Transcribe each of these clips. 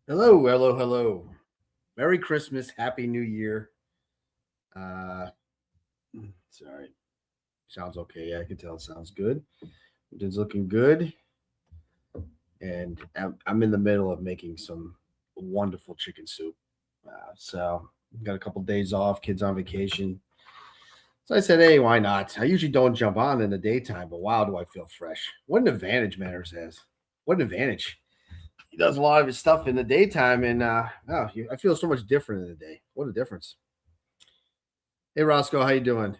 Hello, hello, hello. Merry Christmas, Happy New Year. Uh, sorry, sounds okay. Yeah, I can tell it sounds good. It's looking good, and I'm in the middle of making some wonderful chicken soup. So got a couple days off, kids on vacation. So I said, hey, why not? I usually don't jump on in the daytime, but wow, do I feel fresh? What an advantage Manners has. What an advantage. He does a lot of his stuff in the daytime, and I feel so much different in the day. What a difference. Hey Roscoe, how you doing?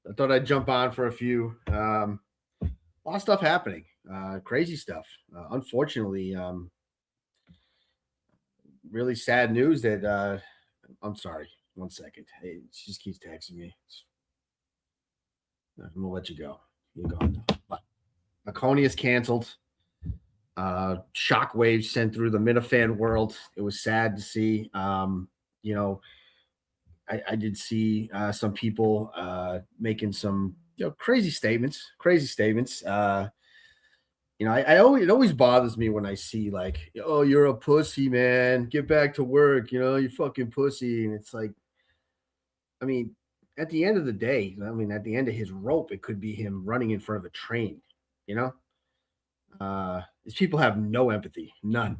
I thought I'd jump on for a few. A lot of stuff happening, crazy stuff. Unfortunately, really sad news that I'm sorry. One second. Hey, she just keeps texting me. I'm gonna let you go. You go. Laconia is canceled. Shockwaves sent through the Minifan world. It was sad to see. You know, I did see some people making some crazy statements. Crazy statements. I always it always bothers me when I see like, oh, you're a pussy, man. Get back to work. You fucking pussy. And it's like, I mean, at the end of the day, at the end of his rope, it could be him running in front of a train. You know, these people have no empathy, none.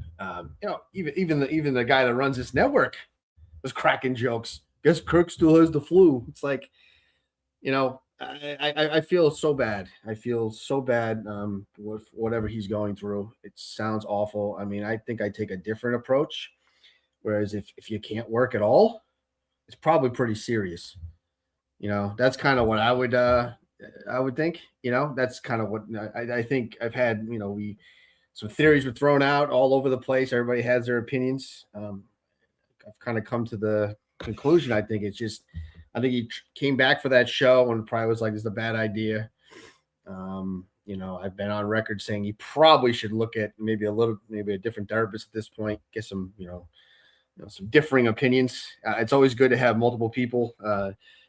Even the guy that runs this network was cracking jokes. Guess Kirk still has the flu. It's like, I feel so bad. I feel so bad with whatever he's going through. It sounds awful. I mean, I think I take a different approach. Whereas if you can't work at all, it's probably pretty serious. That's kind of what I would think. That's kind of what I think. I've had we some theories were thrown out all over the place. Everybody has their opinions. I've kind of come to the conclusion. I think he came back for that show and probably was like, "This is a bad idea." I've been on record saying he probably should look at maybe a different therapist at this point, get some, some differing opinions. It's always good to have multiple people.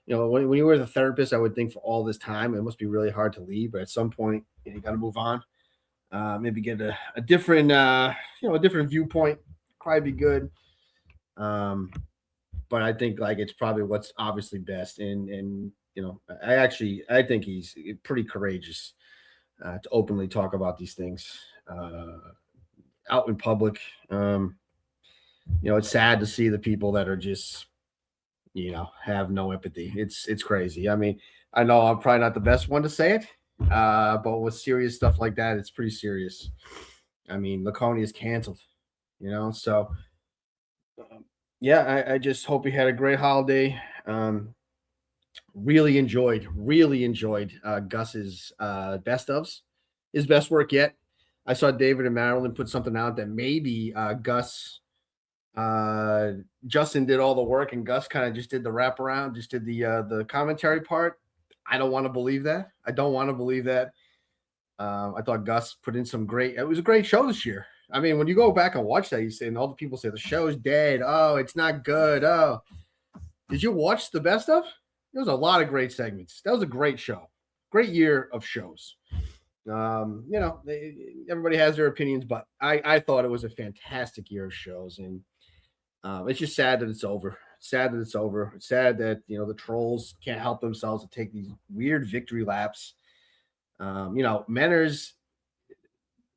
When you were the therapist, I would think for all this time, it must be really hard to leave. But at some point, you got to move on. Maybe get a different, a different viewpoint. Probably be good. Um, but I think like it's probably what's obviously best. And I think he's pretty courageous to openly talk about these things out in public. It's sad to see the people that are just have no empathy. It's crazy. I mean, I know I'm probably not the best one to say it, but with serious stuff like that, it's pretty serious. I mean, Laconia is canceled. So yeah, I just hope he had a great holiday. Really enjoyed Gus's best ofs, his best work yet. I saw David and Marilyn put something out that maybe Gus, uh, Justin did all the work and Gus kind of just did the wraparound, just did the commentary part. I don't want to believe that. I don't want to believe that. I thought Gus put in some great. It was a great show this year. I mean, when you go back and watch that, you say, and all the people say the show's dead. Oh, it's not good. Oh, did you watch the best of? There was a lot of great segments. That was a great show. Great year of shows. Everybody has their opinions, but I thought it was a fantastic year of shows, and it's just sad that it's over. Sad that it's over. It's sad that the trolls can't help themselves to take these weird victory laps. Manners,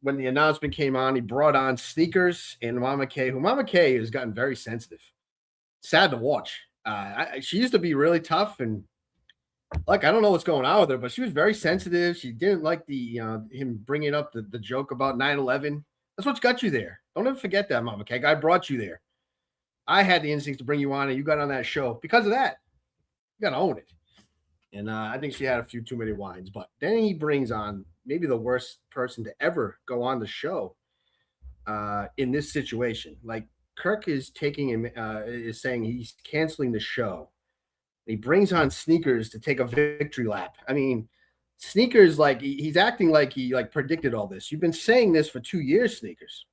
when the announcement came on, he brought on Sneakers and Mama K, who Mama K has gotten very sensitive. Sad to watch. She used to be really tough and like I don't know what's going on with her, but she was very sensitive. She didn't like the him bringing up the joke about 9/11. That's what's got you there. Don't ever forget that, Mama K. I brought you there. I had the instincts to bring you on, and you got on that show because of that. You got to own it. And I think she had a few too many wines. But then he brings on maybe the worst person to ever go on the show in this situation. Like Kirk is taking him, is saying he's canceling the show. He brings on Sneakers to take a victory lap. I mean, Sneakers like he's acting like he like predicted all this. You've been saying this for 2 years, Sneakers.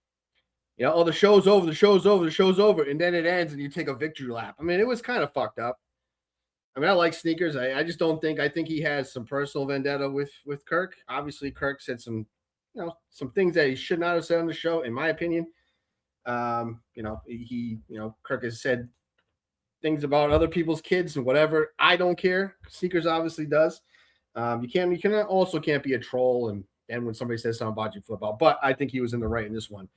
Oh, the show's over, the show's over, the show's over, and then it ends and you take a victory lap. I mean, it was kind of fucked up. I mean, I like Sneakers. I just don't think I think he has some personal vendetta with Kirk. Obviously, Kirk said some things that he should not have said on the show, in my opinion. Kirk has said things about other people's kids and whatever. I don't care. Sneakers obviously does. You can't be a troll and when somebody says something about you, flip out. But I think he was in the right in this one.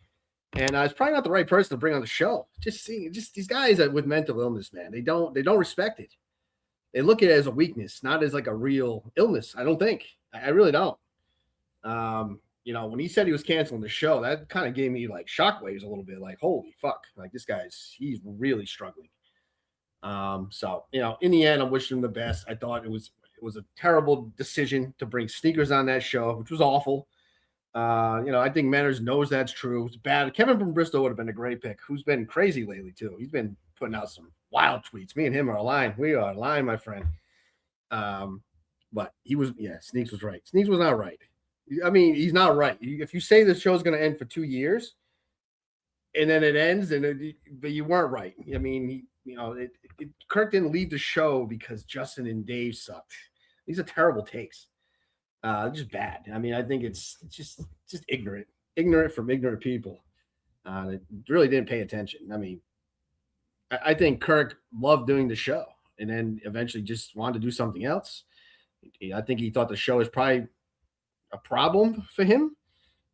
And it's probably not the right person to bring on the show. Just these guys with mental illness, man. They don't respect it. They look at it as a weakness, not as like a real illness. I don't think. I really don't. When he said he was canceling the show, that kind of gave me like shockwaves a little bit. Like, holy fuck! Like he's really struggling. In the end, I'm wishing him the best. I thought it was a terrible decision to bring sneakers on that show, which was awful. I think Manners knows that's true. It's bad. Kevin from Bristol would have been a great pick, who's been crazy lately, too. He's been putting out some wild tweets. Me and him are aligned. We are aligned, my friend. But Sneaks was right. Sneaks was not right. I mean, he's not right. If you say the show's going to end for 2 years and then it ends, but you weren't right. I mean, Kirk didn't leave the show because Justin and Dave sucked. These are terrible takes. Just bad. I mean, I think it's just ignorant from ignorant people that really didn't pay attention. I mean, I think Kirk loved doing the show and then eventually just wanted to do something else. I think he thought the show was probably a problem for him.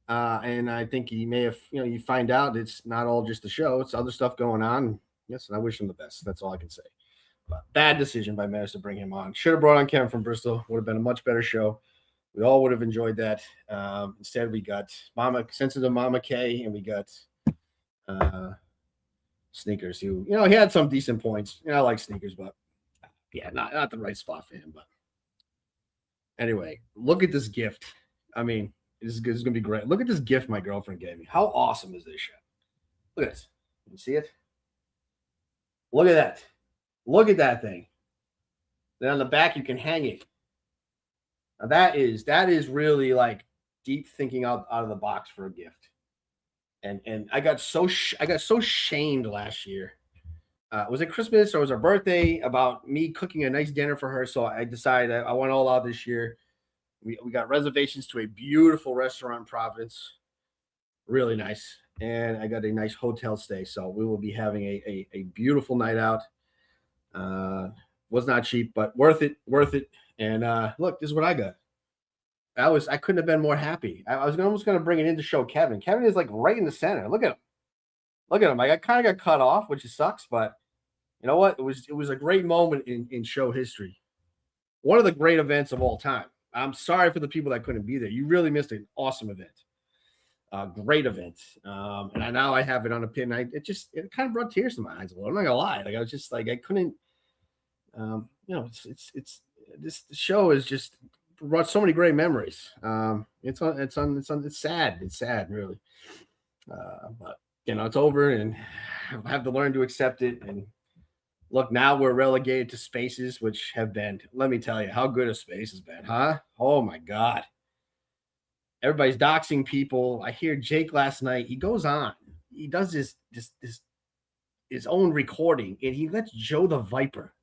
And I think he may have, you find out it's not all just the show, it's other stuff going on. Yes, and I wish him the best. That's all I can say. But bad decision by Maris to bring him on. Should have brought on Kevin from Bristol. Would have been a much better show. We all would have enjoyed that. Instead, we got sensitive Mama K, and we got Sneakers, who, he had some decent points. I like Sneakers, but yeah, not the right spot for him. But anyway, look at this gift. I mean, this is going to be great. Look at this gift my girlfriend gave me. How awesome is this shit? Look at this. You see it? Look at that. Look at that thing. Then on the back, you can hang it. Now that is really like deep thinking out of the box for a gift. And I got so shamed last year. Was it Christmas or was it her birthday about me cooking a nice dinner for her? So I decided I went all out this year. We got reservations to a beautiful restaurant in Providence. Really nice. And I got a nice hotel stay. So we will be having a beautiful night out. Was not cheap, but worth it. And look, this is what I got. I couldn't have been more happy. I was almost going to bring it in to show Kevin. Kevin is like right in the center. Look at him. I kind of got cut off, which sucks, but you know what? It was a great moment in show history. One of the great events of all time. I'm sorry for the people that couldn't be there. You really missed an awesome event. Great event. And now I have it on a pin. It kind of brought tears to my eyes a little. I'm not gonna lie. Like I was just like I couldn't. It's this show is just brought so many great memories. It's sad. It's sad, really. But it's over, and I have to learn to accept it. And look, now we're relegated to spaces, which have been. Let me tell you how good a space has been, huh? Oh my God. Everybody's doxing people. I hear Jake last night. He goes on. He does this his own recording, and he lets Joe the Viper,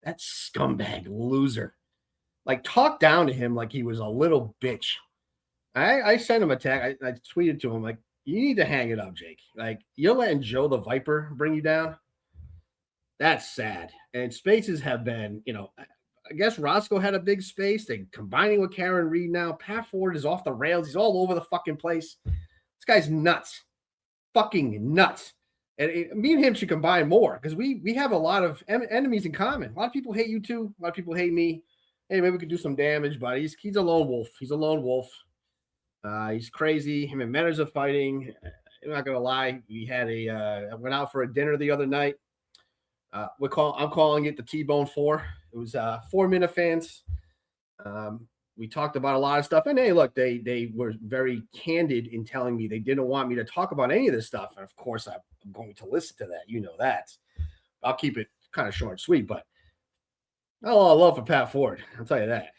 that scumbag loser, like talk down to him like he was a little bitch. I sent him a text. I tweeted to him like, "You need to hang it up, Jake. Like you're letting Joe the Viper bring you down. That's sad." And spaces have been, I guess Roscoe had a big space. They're combining with Karen Reed now. Pat Ford is off the rails. He's all over the fucking place. This guy's nuts. Fucking nuts. And me and him should combine more because we have a lot of enemies in common. A lot of people hate you too. A lot of people hate me. Hey, maybe we could do some damage, but he's a lone wolf. He's a lone wolf. He's crazy. Him and Manners are fighting. I'm not going to lie. We had I went out for a dinner the other night. I'm calling it the T-Bone 4. It was 4 Minifans. We talked about a lot of stuff, and hey, look, they were very candid in telling me they didn't want me to talk about any of this stuff, and of course, I'm going to listen to that. You know that. I'll keep it kind of short and sweet, but not a lot of love for Pat Ford. I'll tell you that.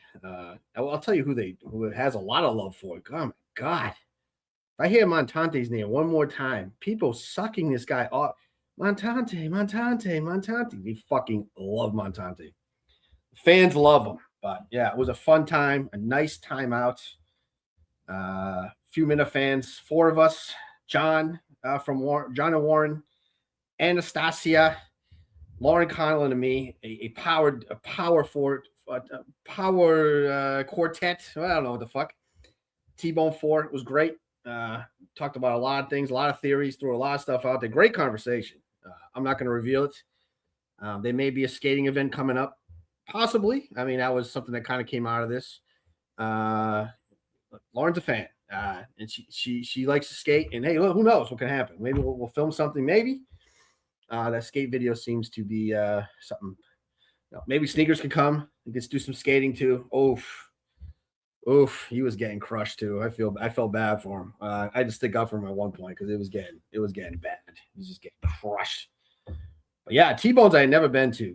I'll tell you who has a lot of love for it. Oh my God! If I hear Montante's name one more time, people sucking this guy off. Montante. They fucking love Montante. Fans love him. But yeah, it was a fun time, a nice time out. Few Minute fans, 4 of us. John, from John and Warren, Anastasia, Lauren Conlon, and me, a power quartet. I don't know what the fuck. T-Bone 4 was great. Talked about a lot of things, a lot of theories, threw a lot of stuff out there. Great conversation. I'm not going to reveal it. There may be a skating event coming up, possibly. I mean, that was something that kind of came out of this. Lauren's a fan, and she likes to skate. And hey, look, who knows what can happen? Maybe we'll film something. Maybe that skate video seems to be something. Maybe sneakers can come. He gets to do some skating too. Oof, he was getting crushed too. I felt bad for him. I had to stick up for him at one point because it was getting bad. He was just getting crushed. But yeah, T-Bones I had never been to.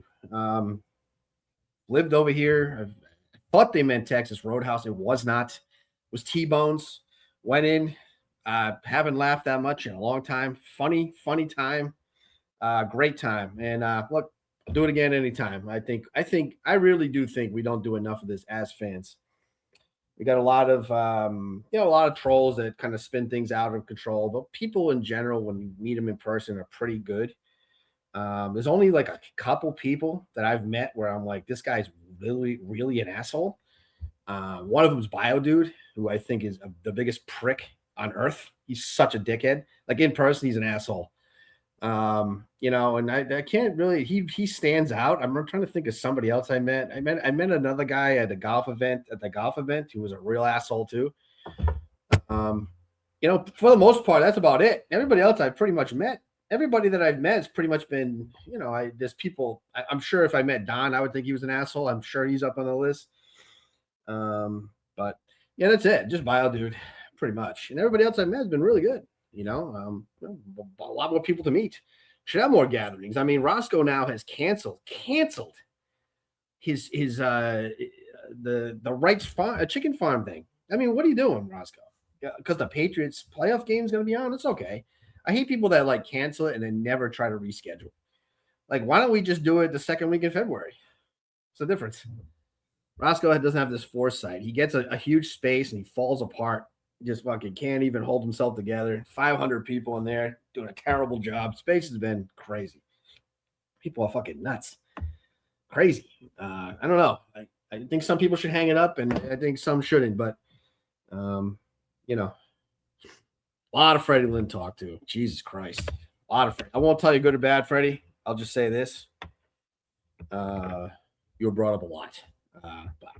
Lived over here. I thought they meant Texas Roadhouse. It was not. It was T-Bones. Went in. Haven't laughed that much in a long time. Funny time. Great time. And look, I'll do it again anytime. I really do think we don't do enough of this as fans. We got a lot of a lot of trolls that kind of spin things out of control, but people in general, when you meet them in person, are pretty good. There's only like a couple people that I've met where I'm like, this guy's really, really an asshole. One of them's Bio Dude, who I think is the biggest prick on earth. He's such a dickhead. Like in person, he's an asshole. And I can't really. He stands out. I'm trying to think of somebody else I met. I met another guy at the golf event who was a real asshole too. For the most part, that's about it. Everybody else I've pretty much met. Everybody that I've met has pretty much been, there's people. I'm sure if I met Don, I would think he was an asshole. I'm sure he's up on the list. But yeah, that's it. Just Bio Dude, pretty much. And everybody else I've met has been really good. A lot more people to meet. Should have more gatherings. I mean, Roscoe now has canceled his the Wright's farm, chicken farm thing. I mean, what are you doing, Roscoe? Because the Patriots playoff game is going to be on. It's okay. I hate people that like cancel it and then never try to reschedule. Like, why don't we just do it the second week in February? What's the difference? Roscoe doesn't have this foresight. He gets a huge space and he falls apart. Just fucking can't even hold himself together. 500 people in there doing a terrible job. Space has been crazy. People are fucking nuts. Crazy. I don't know. I think some people should hang it up, and I think some shouldn't. But, a lot of Freddie Lynn talk to. Jesus Christ. A lot of Freddie. I won't tell you good or bad, Freddie. I'll just say this. You were brought up a lot. But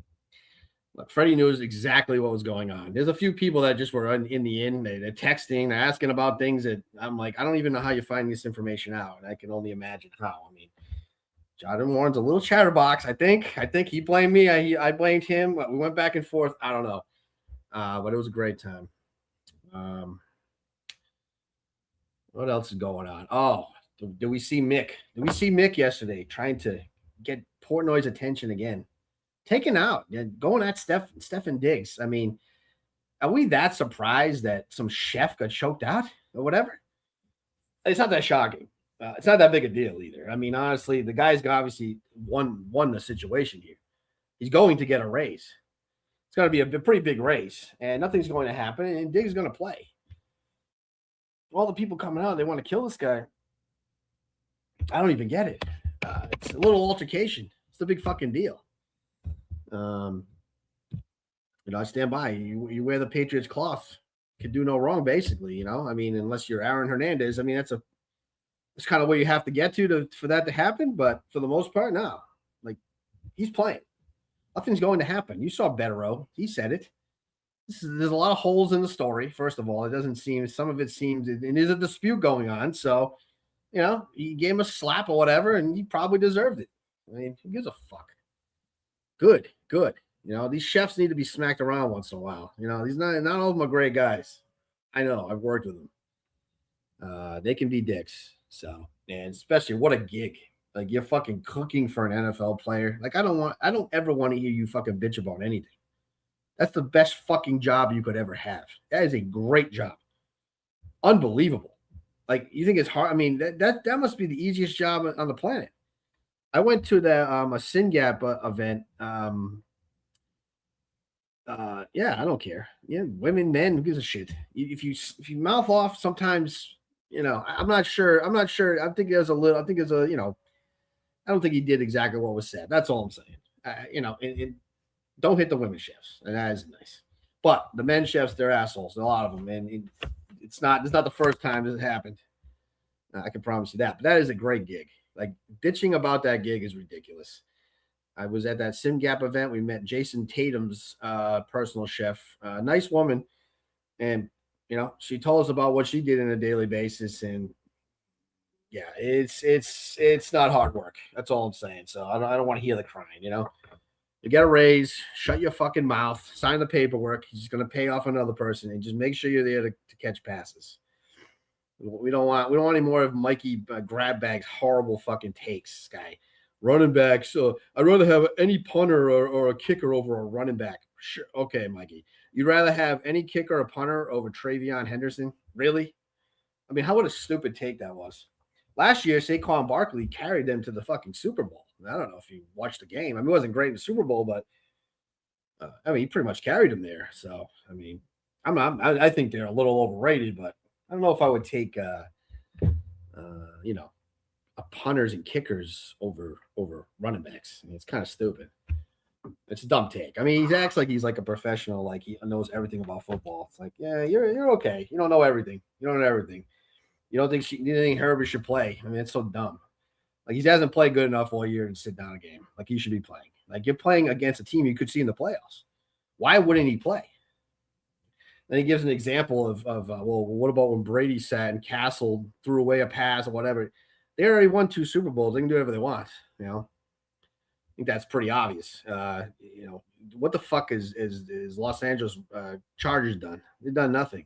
look, Freddie knows exactly what was going on. There's a few people that just were in the inn. They're texting, they're asking about things that I'm like, I don't even know how you find this information out. And I can only imagine how. I mean, Jonathan Warren's a little chatterbox, I think. He blamed me. I blamed him. We went back and forth. I don't know. But it was a great time. What else is going on? Oh, did we see Mick? Did we see Mick yesterday trying to get Portnoy's attention again? Taken out, going at Stefan Diggs. I mean, are we that surprised that some chef got choked out or whatever? It's not that shocking. It's not that big a deal either. I mean, honestly, the guy's obviously won the situation here. He's going to get a raise. It's going to be a pretty big race, and nothing's going to happen, and Diggs is going to play. All the people coming out, they want to kill this guy. I don't even get it. It's a little altercation. It's the big fucking deal. I stand by. You wear the Patriots cloth. Can do no wrong, basically. I mean, unless you're Aaron Hernandez. I mean, that's kind of where you have to get to for that to happen. But for the most part, no. Like, he's playing. Nothing's going to happen. You saw Betterow. He said it. There's a lot of holes in the story. First of all, it doesn't seem. Some of it seems, and there's a dispute going on. So, he gave him a slap or whatever, and he probably deserved it. I mean, who gives a fuck? Good. These chefs need to be smacked around once in a while. These not all of them are great guys. I know. I've worked with them. They can be dicks. So, and especially what a gig. Like, you're fucking cooking for an NFL player. Like, I don't ever want to hear you fucking bitch about anything. That's the best fucking job you could ever have. That is a great job. Unbelievable. Like, you think it's hard? I mean, that must be the easiest job on the planet. I went to a SynGap event. Yeah, I don't care. Yeah, women, men, who gives a shit? If you mouth off, sometimes I'm not sure. I'm not sure. I think there's a little. I think there's a. I don't think he did exactly what was said. That's all I'm saying. Don't hit the women chefs, and that isn't nice. But the men chefs, they're assholes. A lot of them, and it's not. It's not the first time this has happened. I can promise you that. But that is a great gig. Like bitching about that gig is ridiculous. I was at that Sim Gap event. We met Jason Tatum's personal chef, nice woman, and she told us about what she did on a daily basis, and yeah, it's not hard work. That's all I'm saying. So I don't want to hear the crying. You get a raise, shut your fucking mouth, sign the paperwork. He's going to pay off another person, and just make sure you're there to catch passes. We don't want any more of Mikey grab bags horrible fucking takes, guy. Running back. So I'd rather have any punter or a kicker over a running back. Sure, okay, Mikey. You'd rather have any kicker or punter over Travion Henderson? Really? I mean, what a stupid take that was. Last year, Saquon Barkley carried them to the fucking Super Bowl. I don't know if you watched the game. I mean, it wasn't great in the Super Bowl, but he pretty much carried them there. So, I mean, I think they're a little overrated, but I don't know if I would take, punters and kickers over running backs. I mean, it's kind of stupid. It's a dumb take. I mean, he acts like he's like a professional, like he knows everything about football. It's like, yeah, you're okay. You don't know everything. You don't know everything. You think Herbert should play? I mean, it's so dumb. Like he hasn't played good enough all year to sit down a game. Like he should be playing. Like you're playing against a team you could see in the playoffs. Why wouldn't he play? Then he gives an example of well, what about when Brady sat and Castle threw away a pass or whatever? They already won 2 Super Bowls. They can do whatever they want. I think that's pretty obvious. What the fuck is Los Angeles Chargers done? They've done nothing.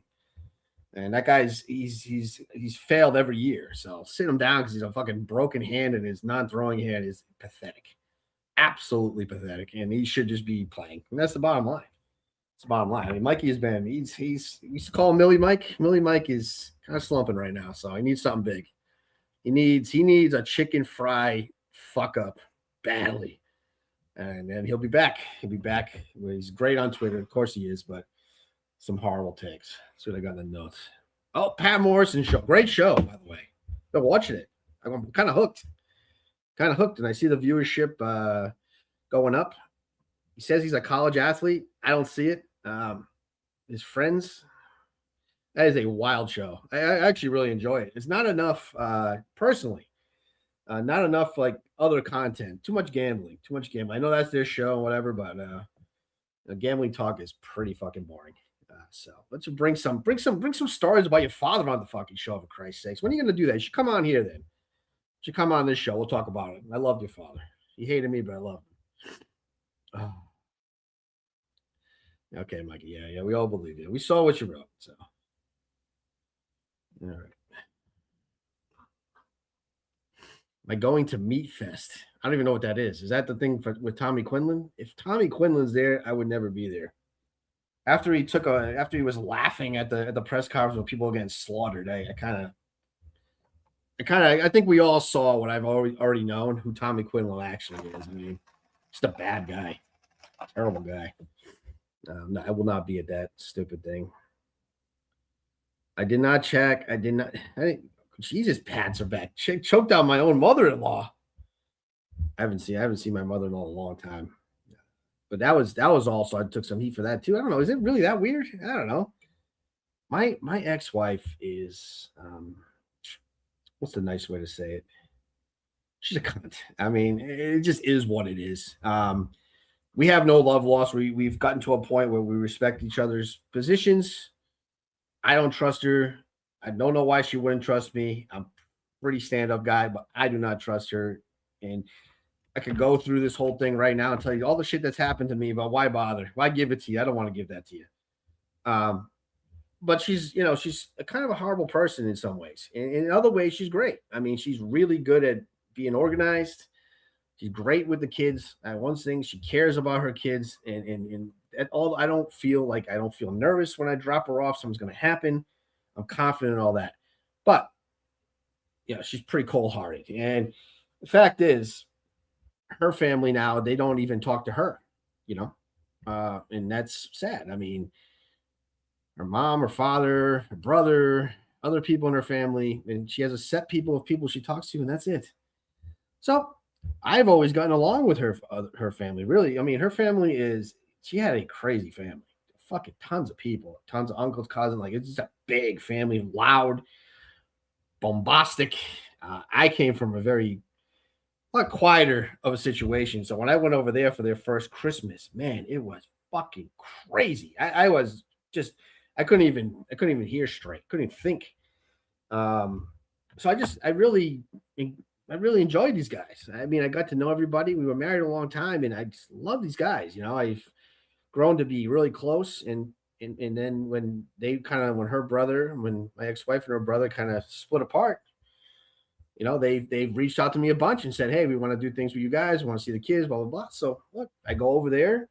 And that guy's he's failed every year. So sit him down because he's a fucking broken hand and his non-throwing hand is pathetic, absolutely pathetic, and he should just be playing. And that's the bottom line. It's the bottom line. I mean, Mikey has been we used to call him Millie Mike. Millie Mike is kind of slumping right now, so he needs something big. He needs a chicken fry fuck up badly, and then he'll be back. He'll be back. He's great on Twitter, of course he is, but some horrible takes. That's what I got in the notes. Oh, Pat Morrison show. Great show, by the way. Been watching it. I'm kind of hooked. And I see the viewership going up. He says he's a college athlete. I don't see it. His friends. That is a wild show. I actually really enjoy it. It's not enough, personally. Not enough like other content. Too much gambling. I know that's their show and whatever, but gambling talk is pretty fucking boring. So let's bring some stories about your father on the fucking show, for Christ's sakes. When are you gonna do that? You should come on here then. You should come on this show. We'll talk about it. I loved your father. He hated me, but I loved him. Oh. Okay, Mikey. Yeah, we all believe you. We saw what you wrote. So all right. Am I going to Meat Fest? I don't even know what that is. Is that the thing with Tommy Quinlan? If Tommy Quinlan's there, I would never be there. After he was laughing at the press conference when people were getting slaughtered, I think we all saw what I've already known, who Tommy Quinlan actually is. I mean, just a bad guy, terrible guy. No, I will not be at that stupid thing. I did not check. Jesus, pats are back. Choked out my own mother-in-law. I haven't seen my mother-in-law in a long time. But that was also, I took some heat for that too. I don't know. Is it really that weird? I don't know. My ex-wife is what's the nice way to say it? She's a cunt. I mean, it just is what it is. We have no love lost. We've gotten to a point where we respect each other's positions. I don't trust her. I don't know why she wouldn't trust me. I'm a pretty stand-up guy, but I do not trust her. And I could go through this whole thing right now and tell you all the shit that's happened to me, but why bother? Why give it to you? I don't want to give that to you. But she's a kind of a horrible person in some ways. In other ways, she's great. I mean, she's really good at being organized. She's great with the kids. One thing, she cares about her kids. And at all, I don't feel nervous when I drop her off. Something's going to happen. I'm confident in all that. But, she's pretty cold-hearted. And the fact is, her family now, they don't even talk to her, and that's sad. I mean, her mom, her father, her brother, other people in her family, and she has a set people of people she talks to, and that's it. So I've always gotten along with her family. Really, I mean, her family is she had a crazy family, fucking tons of people, tons of uncles, cousins. Like it's just a big family, loud, bombastic. I came from a very lot quieter of a situation. So when I went over there for their first Christmas, man, it was fucking crazy. I was just I couldn't even hear straight, couldn't even think. Um, so I really enjoyed these guys. I mean, I got to know everybody. We were married a long time, and I just love these guys. You know, I've grown to be really close, and then when they kind of when my ex wife and her brother kind of split apart, you know, they've reached out to me a bunch and said, "Hey, we want to do things with you guys. We want to see the kids, blah blah blah." So look, I go over there.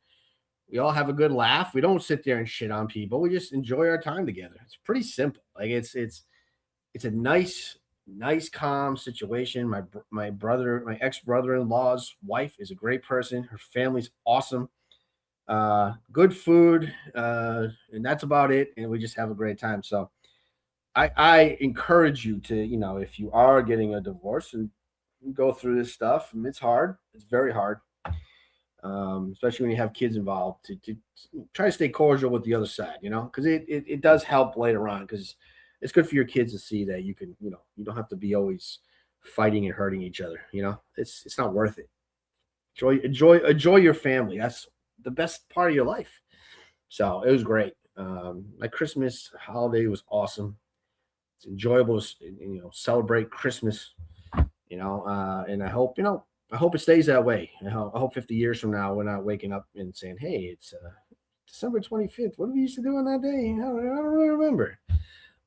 We all have a good laugh. We don't sit there and shit on people. We just enjoy our time together. It's pretty simple. Like it's a nice calm situation. My ex brother in law's wife is a great person. Her family's awesome. Good food, and that's about it. And we just have a great time. So I encourage you to, you know, if you are getting a divorce and go through this stuff, and it's hard. It's very hard, especially when you have kids involved. To try to stay cordial with the other side, you know, because it does help later on. Because it's good for your kids to see that you can, you know, you don't have to be always fighting and hurting each other. You know, it's not worth it. Enjoy your family. That's the best part of your life. So it was great. My Christmas holiday was awesome. It's enjoyable to you know celebrate Christmas. You know, and I hope it stays that way. I hope 50 years from now we're not waking up and saying, "Hey, it's December 25th. What did we used to do on that day? I don't really remember."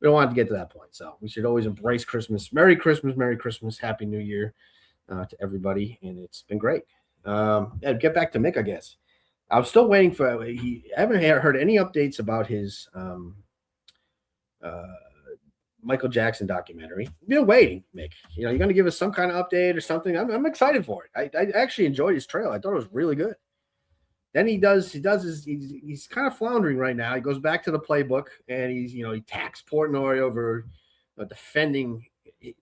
We don't want to get to that point, so we should always embrace Christmas. Merry Christmas, Happy New Year to everybody, and it's been great. Yeah, get back to Mick, I guess. I'm still waiting for. I haven't heard any updates about his uh, Michael Jackson documentary. Been waiting, Mick. You know, you're going to give us some kind of update or something. I'm excited for it. I actually enjoyed his trailer. I thought it was really good. Then he's kind of floundering right now. He goes back to the playbook and he attacks Portnoy over defending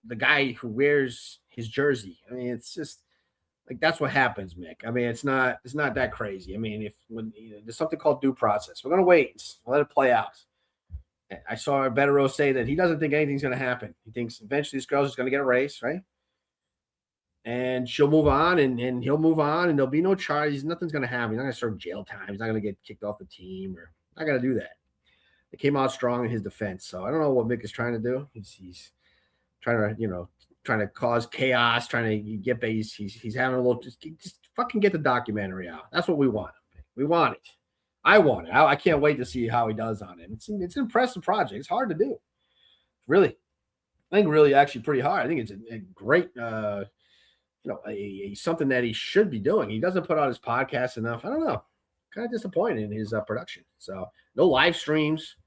the guy who wears his jersey. I mean, it's just like that's what happens, Mick. I mean, it's not that crazy. I mean, if when there's something called due process, we're gonna wait, let it play out. I saw Bettero say that he doesn't think anything's gonna happen. He thinks eventually this girl's just gonna get erased, right? And she'll move on, and he'll move on, and there'll be no charges. Nothing's gonna happen. He's not gonna serve jail time. He's not gonna get kicked off the team, or not gonna do that. It came out strong in his defense. So I don't know what Mick is trying to do. He's trying to trying to cause chaos, trying to get base. He's having a little just fucking get the documentary out. That's what we want. We want it. I want it. I can't wait to see how he does on it. It's an impressive project. It's hard to do. Really. I think really actually pretty hard. I think it's a great something that he should be doing. He doesn't put out his podcast enough. I don't know. Kind of disappointed in his production. So no live streams.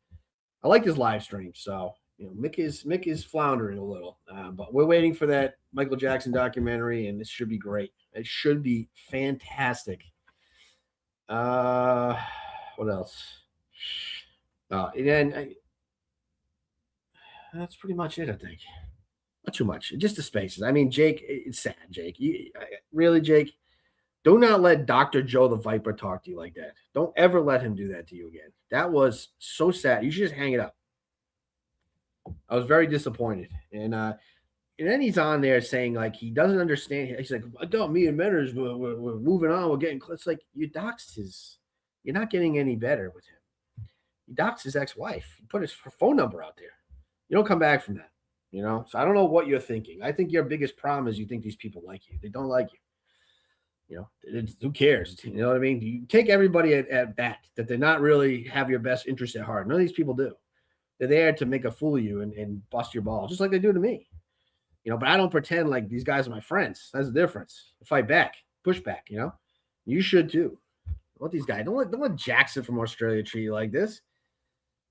I like his live streams. So Mick is floundering a little, but we're waiting for that Michael Jackson documentary, and this should be great. It should be fantastic. What else? And then that's pretty much it. I think not too much. Just the spaces. I mean, Jake, it's sad. Jake, really, Jake. Do not let Dr. Joe the Viper talk to you like that. Don't ever let him do that to you again. That was so sad. You should just hang it up. I was very disappointed. And then he's on there saying like he doesn't understand. He's like, I thought me and Menners we're moving on. We're getting close. It's like you doxed his. You're not getting any better with him. You doxed his ex-wife. You put his phone number out there. You don't come back from that. So I don't know what you're thinking. I think your biggest problem is you think these people like you. They don't like you. Who cares? You know what I mean? You take everybody at bat that they're not really have your best interest at heart. None of these people do. They're there to make a fool of you and bust your ball, just like they do to me. But I don't pretend like these guys are my friends. That's the difference. I fight back, push back. You should too. What these guys? Don't let Jackson from Australia treat you like this.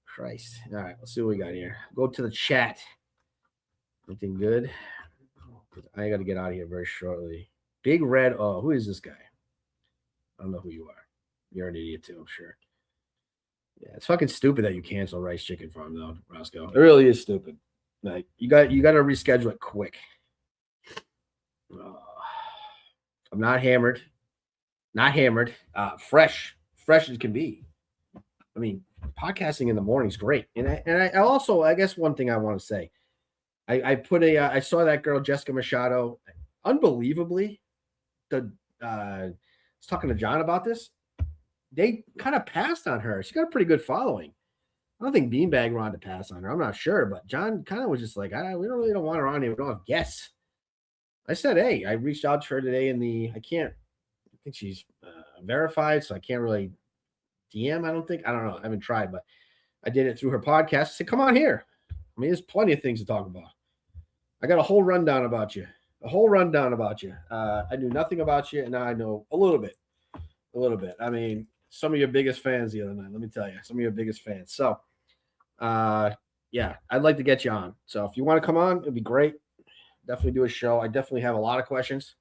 Christ. All right, let's see what we got here. Go to the chat. Anything good? I got to get out of here very shortly. Big Red. Oh, who is this guy? I don't know who you are. You're an idiot too, I'm sure. Yeah, it's fucking stupid that you cancel Rice Chicken Farm, though, Roscoe. It really is stupid. Like you got to reschedule it quick. Uh, I'm not hammered. Not hammered. Fresh as can be. I mean, podcasting in the morning is great. And I also, I guess one thing I want to say, I put I saw that girl Jessica Machado, unbelievably. I was talking to John about this. They kind of passed on her. She got a pretty good following. I don't think Beanbag wanted to pass on her. I'm not sure, but John kind of was just like, we don't want her on here. We don't have guests. I said, hey, I reached out to her today I think she's verified, so I can't really DM. I don't know. I haven't tried, but I did it through her podcast. I said, come on here. I mean, there's plenty of things to talk about. I got a whole rundown about you. I knew nothing about you, and now I know a little bit. I mean, some of your biggest fans the other night. Let me tell you, some of your biggest fans. So, yeah, I'd like to get you on. So if you want to come on, it'd be great. Definitely do a show. I definitely have a lot of questions.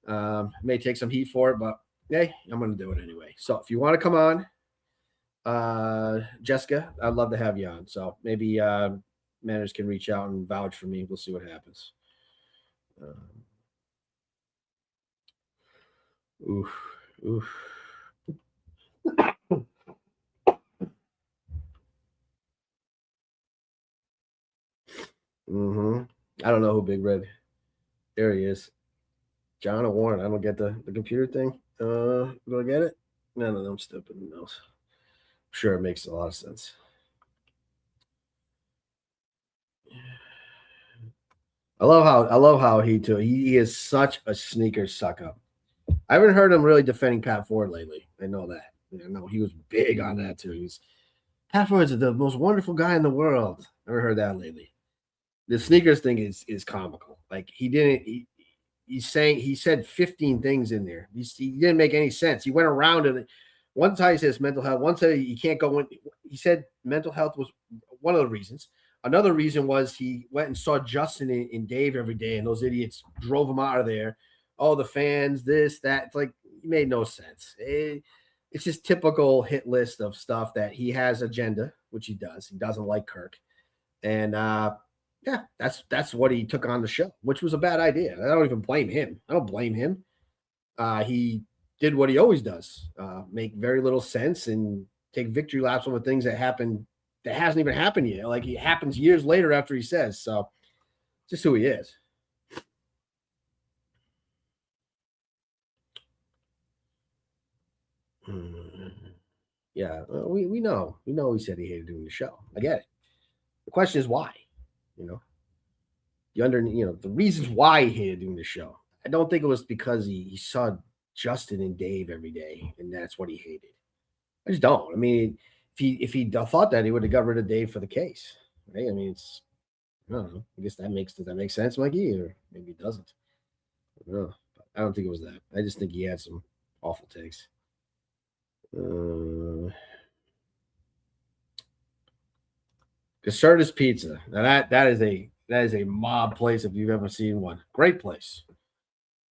May take some heat for it, but hey, I'm going to do it anyway. So if you want to come on, Jessica, I'd love to have you on. So maybe managers can reach out and vouch for me. We'll see what happens. Oof. Mm-hmm. I don't know who Big Red. There he is. John or Warren. I don't get the computer thing. Do I get it? No, I'm stupid. Who knows? I'm sure it makes a lot of sense. I love how he is such a sneaker suck up. I haven't heard him really defending Pat Ford lately. I know that. I know he was big on that too. Pat Ford's the most wonderful guy in the world. Never heard that lately. The sneakers thing is comical. Like he said 15 things in there. He didn't make any sense. He went around and one time he says mental health. One time he can't go in. He said mental health was one of the reasons. Another reason was he went and saw Justin and Dave every day, and those idiots drove him out of there. Oh, the fans, this, that. It's like it made no sense. It's just typical hit list of stuff that he has agenda, which he does. He doesn't like Kirk, and yeah, that's what he took on the show, which was a bad idea. I don't even blame him. I don't blame him. He did what he always does: make very little sense and take victory laps over things that happen that hasn't even happened yet. Like it happens years later after he says. So, just who he is. Yeah, we know he said he hated doing the show. I get it. The question is why. You know, the reasons why he hated doing the show. I don't think it was because he saw Justin and Dave every day, and that's what he hated. I just don't. I mean, if he thought that, he would have got rid of Dave for the case, right? I mean, I don't know. I guess does that make sense, Mikey, or maybe it doesn't. I don't know. I don't think it was that. I just think he had some awful takes. Caserta's Pizza. Now that is a mob place if you've ever seen one. Great place.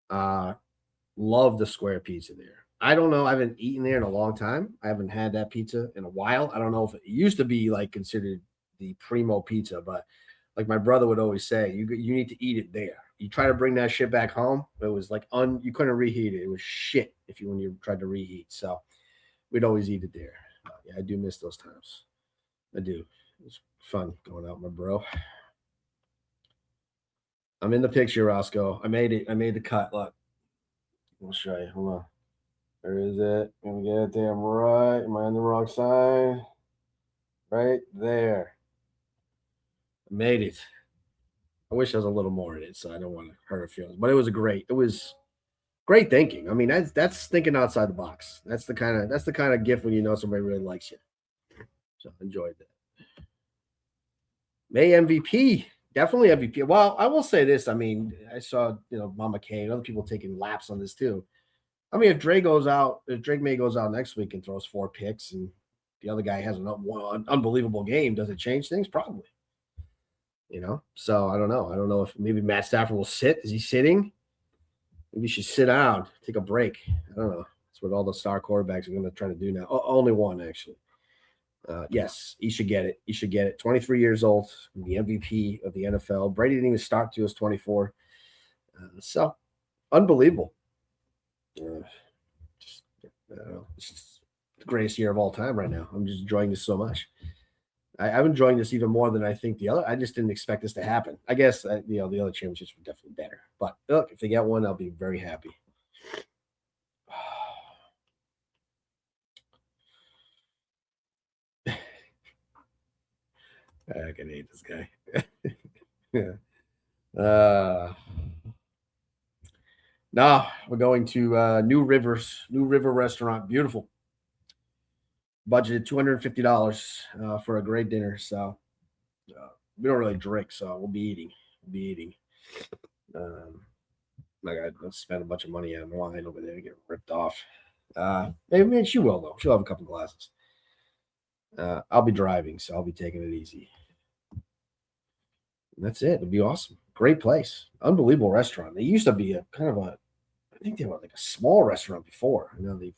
Love the square pizza there. I don't know. I haven't eaten there in a long time. I haven't had that pizza in a while. I don't know if it used to be like considered the primo pizza, but like my brother would always say, you need to eat it there. You try to bring that shit back home, it was like you couldn't reheat it. It was shit when you tried to reheat. So we'd always eat it there. Yeah, I do miss those times. I do. It's fun going out with my bro. I'm in the picture, Roscoe. I made it. I made the cut. Look, I'll show you. Hold on. Where is it? Let me get it there. I'm right. Am I on the wrong side? Right there. I made it. I wish there was a little more in it, so I don't want to hurt her feelings. But it was great thinking. I mean, that's thinking outside the box. That's the kind of gift when you know somebody really likes you. So enjoyed that. May MVP. Definitely MVP. Well, I will say this. I mean, I saw, Mama Kane, other people taking laps on this too. I mean, if Drake May goes out next week and throws 4 picks and the other guy has an unbelievable game, does it change things? Probably. So I don't know. I don't know if maybe Matt Stafford will sit. Is he sitting? Maybe he should sit down, take a break. I don't know. That's what all the star quarterbacks are going to try to do now. Only one, actually. Yes, he should get it. He should get it. 23 years old, the MVP of the NFL. Brady didn't even start till he was 24. So unbelievable. Uh, just, I don't know. It's just the greatest year of all time right now. I'm just enjoying this so much. I'm enjoying this even more than I think the other. I just didn't expect this to happen. I guess the other championships were definitely better. But look, if they get one, I'll be very happy. I can hate this guy. Yeah. Uh, no, we're going to New River restaurant. Beautiful. Budgeted $250 for a great dinner. So we don't really drink, so we'll be eating. We'll be eating. Um, like let's spend a bunch of money on wine over there to get ripped off. Maybe she will though. She'll have a couple glasses. I'll be driving, so I'll be taking it easy. And that's it. It'll be awesome. Great place. Unbelievable restaurant. They used to be a kind of a, I think they were like a small restaurant before. I know they've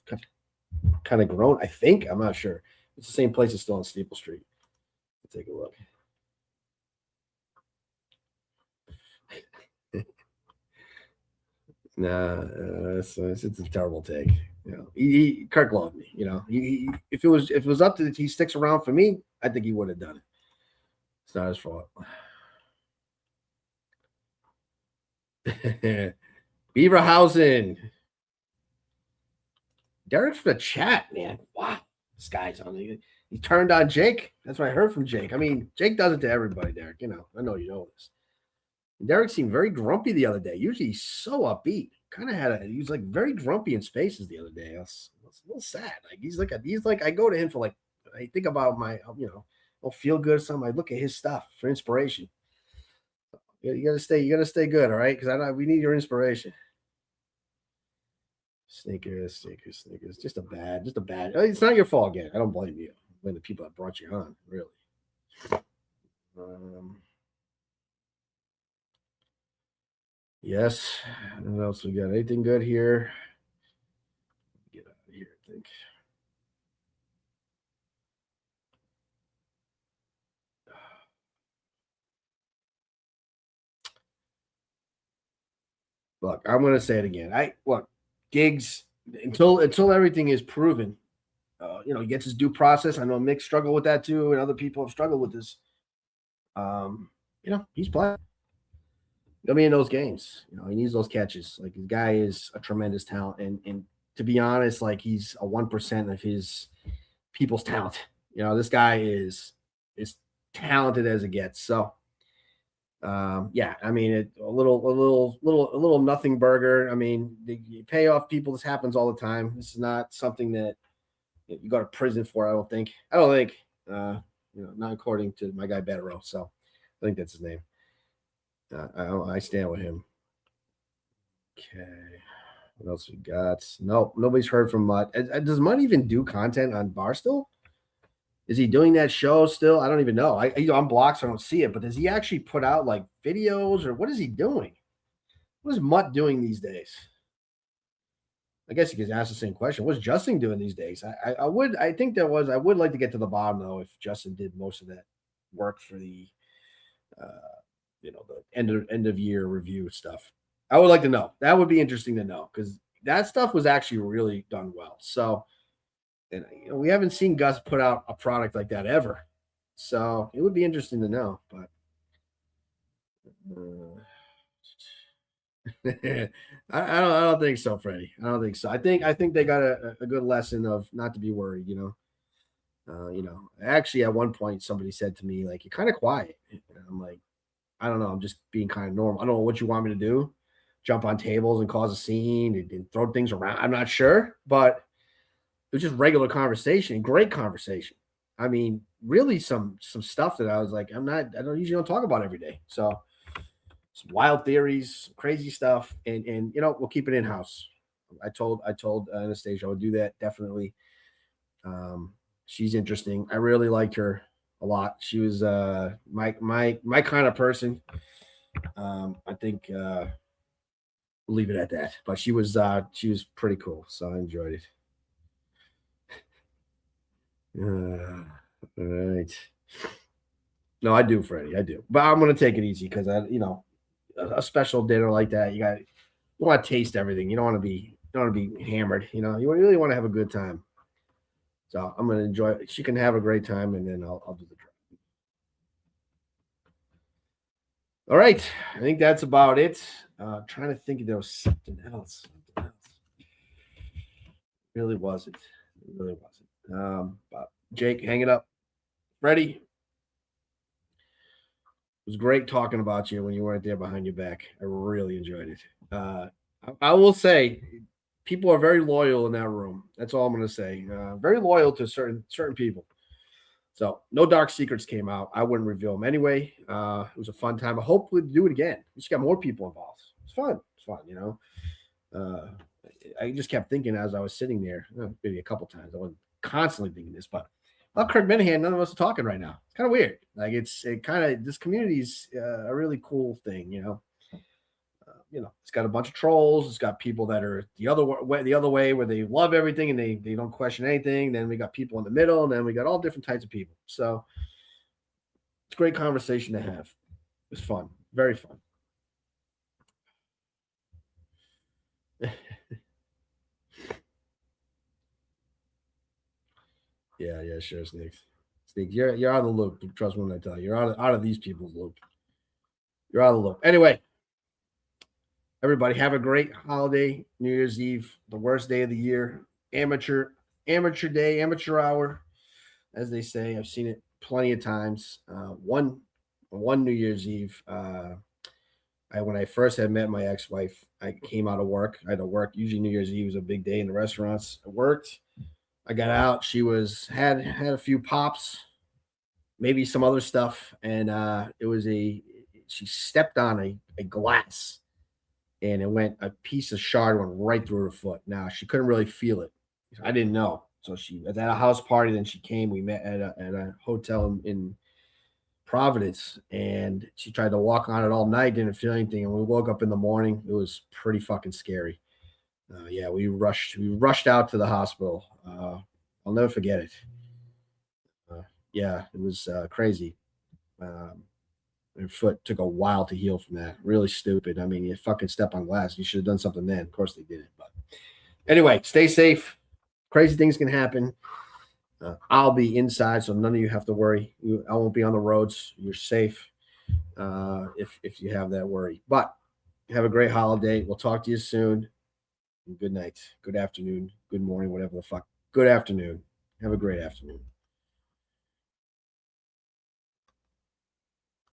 kind of grown. I think I'm not sure. It's the same place. It's still on Steeple Street. Let's take a look. Nah, it's a terrible take. You know, Kirk loved me. You know, if it was up to he sticks around for me, I think he would have done it. It's not his fault. Beaverhausen. Derek for the chat, man. Wow, this guy's on. He turned on Jake. That's what I heard from Jake. I mean, Jake does it to everybody, Derek. You know this. Derek seemed very grumpy the other day. Usually he's so upbeat. He was like very grumpy in spaces the other day. I was a little sad. Like he's like I go to him for like I think about my I'll feel good or something. I look at his stuff for inspiration. You gotta stay good, all right? Because we need your inspiration. Sneakers. Just a bad. It's not your fault again. I don't blame you. I blame the people that brought you on, really. Um, yes. What else we got? Anything good here? Get out of here, I think. Look, I'm gonna say it again. I look, Gigs until everything is proven. He gets his due process. I know Mick struggled with that too, and other people have struggled with this. He's playing. I mean, in those games, he needs those catches. Like the guy is a tremendous talent, and to be honest, like he's a 1% of his people's talent. This guy is talented as it gets. So, yeah, I mean, a little nothing burger. I mean, you pay off people. This happens all the time. This is not something that you go to prison for. I don't think. Not according to my guy Bettero. So, I think that's his name. I stand with him. Okay. What else we got? Nope. Nobody's heard from Mutt. Does Mutt even do content on Barstool? Is he doing that show still? I don't even know. He's on blocks. So I don't see it. But does he actually put out like videos or what is he doing? What is Mutt doing these days? I guess you could ask the same question. What's Justin doing these days? I would like to get to the bottom though if Justin did most of that work for the the end of year review stuff. I would like to know. That would be interesting to know because that stuff was actually really done well. So, and we haven't seen Gus put out a product like that ever. So it would be interesting to know. But I don't think so, Freddie. I don't think so. I think they got a good lesson of not to be worried. Actually, at one point, somebody said to me, like, you're kind of quiet. And I'm like, I don't know. I'm just being kind of normal. I don't know what you want me to do. Jump on tables and cause a scene and throw things around. I'm not sure, but it was just regular conversation, great conversation. I mean, really some stuff that I was like, I don't usually don't talk about every day. So some wild theories, crazy stuff, and we'll keep it in house. I told Anastasia I would do that definitely. She's interesting. I really liked her a lot. She was my kind of person. I think we'll leave it at that. But she was pretty cool, so I enjoyed it. All right. No, I do, Freddie. I do. But I'm gonna take it easy because a special dinner like that, you want to taste everything. You don't want to be hammered. You really want to have a good time. So I'm gonna enjoy it. She can have a great time, and then I'll do the drive. All right. I think that's about it. Trying to think if there was something else. Something else. Really wasn't. It really wasn't. But Jake, hang it up. Freddie, it was great talking about you when you weren't there behind your back. I really enjoyed it. I will say, people are very loyal in that room. That's all I'm going to say. Very loyal to certain people. So no dark secrets came out. I wouldn't reveal them anyway. It was a fun time. I hope we do it again. We just got more people involved. It's fun. It's fun. Uh, I just kept thinking as I was sitting there, maybe a couple times. I wasn't constantly thinking this, but well, Kirk Minahan, none of us are talking right now. It's kind of weird. Like this community's a really cool thing. It's got a bunch of trolls. It's got people that are the other way where they love everything and they don't question anything. Then we got people in the middle, and then we got all different types of people. So it's a great conversation to have. It's fun, very fun. Yeah, yeah, sure, Sneaks. Sneaks, you're out of the loop. Trust me when I tell you, you're out of these people's loop. You're out of the loop. Anyway, everybody have a great holiday, New Year's Eve, the worst day of the year, amateur day, amateur hour, as they say. I've seen it plenty of times. One New Year's Eve, when I first had met my ex-wife, I came out of work. I had to work. Usually New Year's Eve was a big day in the restaurants. I worked. I got out. She had a few pops, maybe some other stuff, and it was she stepped on a glass, and a piece of shard went right through her foot. Now she couldn't really feel it. I didn't know. So she was at a house party. Then she came. We met at a hotel in Providence, and she tried to walk on it all night. Didn't feel anything. And we woke up in the morning. It was pretty fucking scary. Yeah, we rushed out to the hospital. I'll never forget it. Yeah, it was crazy. Um, her foot took a while to heal from that. Really stupid. I mean, you fucking step on glass. You should have done something then. Of course they didn't. But anyway, stay safe. Crazy things can happen. I'll be inside, so none of you have to worry. I won't be on the roads. You're safe if you have that worry. But have a great holiday. We'll talk to you soon. Good night. Good afternoon. Good morning. Whatever the fuck. Good afternoon. Have a great afternoon.